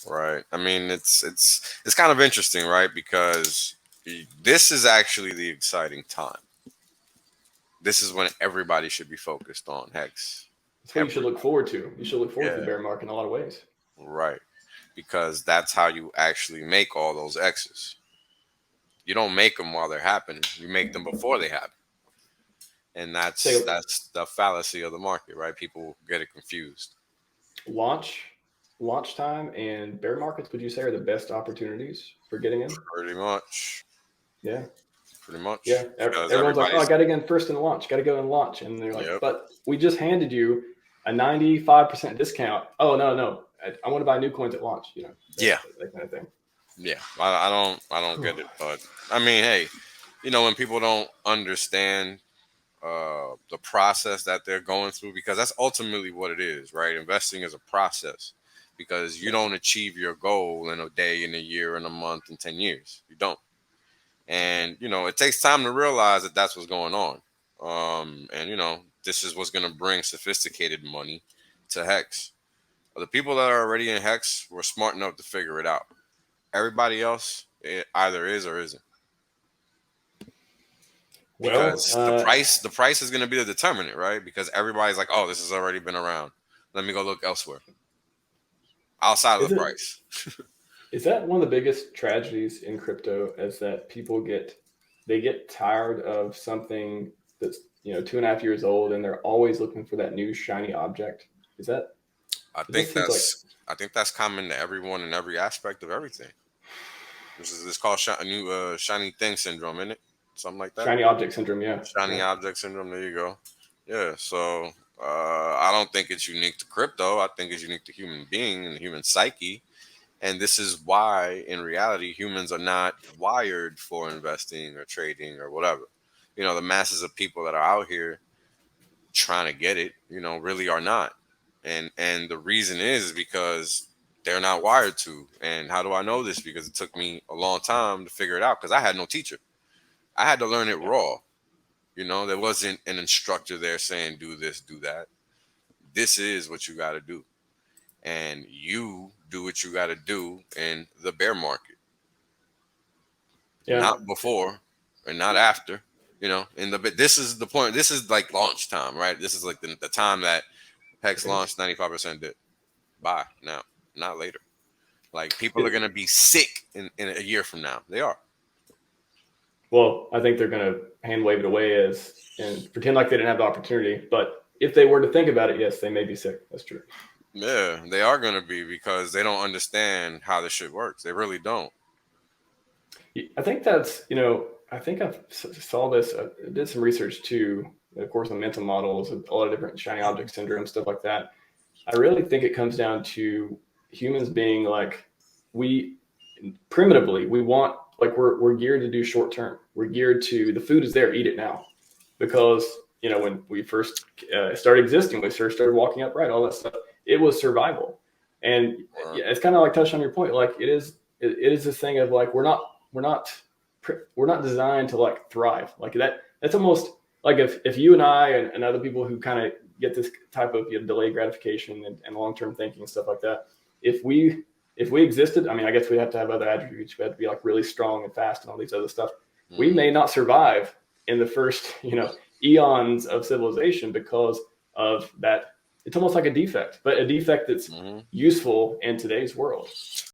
Right. I mean, it's kind of interesting, right? Because this is actually the exciting time. This is when everybody should be focused on Hex. That's what you should look forward to. You should look forward to the Yeah, bear market in a lot of ways. right. Because that's how you actually make all those X's. You don't make them while they're happening. You make them before they happen. And Say that's the fallacy of the market, right? People get it confused. launch, launch time, and bear markets. Would you say are the best opportunities for getting in? Pretty much. Yeah. Pretty Yeah, much. Because everyone's like, "Oh, I everybody's got to get in first in launch. Got to go in launch," and they're like, yep. "But we just handed you a 95% discount." Oh no, I want to buy new coins at launch. Yeah. That kind of thing. Yeah. I don't get it. But I mean, hey, when people don't understand the process that they're going through, because that's ultimately what it is, right? Investing is a process, because you Yeah, don't achieve your goal in a day, in a year, in a month, in 10 years. You don't. And, it takes time to realize that that's what's going on. And, this is what's going to bring sophisticated money to Hex. The people that are already in Hex were smart enough to figure it out. Everybody else, it either is or isn't. well, Because the price is going to be the determinant, right? Because everybody's like, oh, this has already been around. Let me go look elsewhere outside of is the it price. is that one of the biggest tragedies in crypto? Is that people get tired of something that's 2.5 years old, and they're always looking for that new shiny object. Is that I it? think Just seems like that's I think that's common to everyone in every aspect of everything. This called a new shiny thing syndrome, isn't it? Something like that. shiny object syndrome. Yeah, Shiny yeah. object syndrome. There you go. Yeah. So I don't think it's unique to crypto. I think it's unique to human being and the human psyche. And this is why, in reality, humans are not wired for investing or trading or whatever. The masses of people that are out here trying to get it, really are not. And the reason is because they're not wired to. And how do I know this? Because it took me a long time to figure it out, because I had no teacher. I had to learn it Yeah. raw. There wasn't an instructor there saying do this, do that. This is what you got to do. And you do what you got to do in the bear market, Yeah. not before and not after. This is the point. This is like launch time, right? This is like the time that Hex Okay. launched 95% did. Buy now, not later. Like, people are It, gonna be sick in a year from now. They are. well, I think they're going to hand wave it away and pretend like they didn't have the opportunity. But if they were to think about it, yes, they may be sick. That's true. Yeah, they are gonna be, because they don't understand how this shit works. They really don't. I think that's, I think I saw this, did some research too, of course, on mental models, a lot of different shiny object syndrome, stuff like that. I really think it comes down to humans being like, we primitively, we want, like, we're geared to do short term. We're geared to, the food is there, eat it now. Because, when we first started existing, we first started walking upright, all that stuff, it was survival. And Right. yeah, it's kind of like touched on your point. Like, it is this thing of like, we're not we're not designed to like thrive like that. That's almost like if you and I and other people who kind of get this type of delayed gratification and long-term thinking and stuff like that, if we existed, I mean, I guess we have to have other attributes. We have to be like really strong and fast and all these other stuff. We Mm-hmm. may not survive in the first eons of civilization because of that. It's almost like a defect, but a defect that's Mm-hmm. useful in today's world.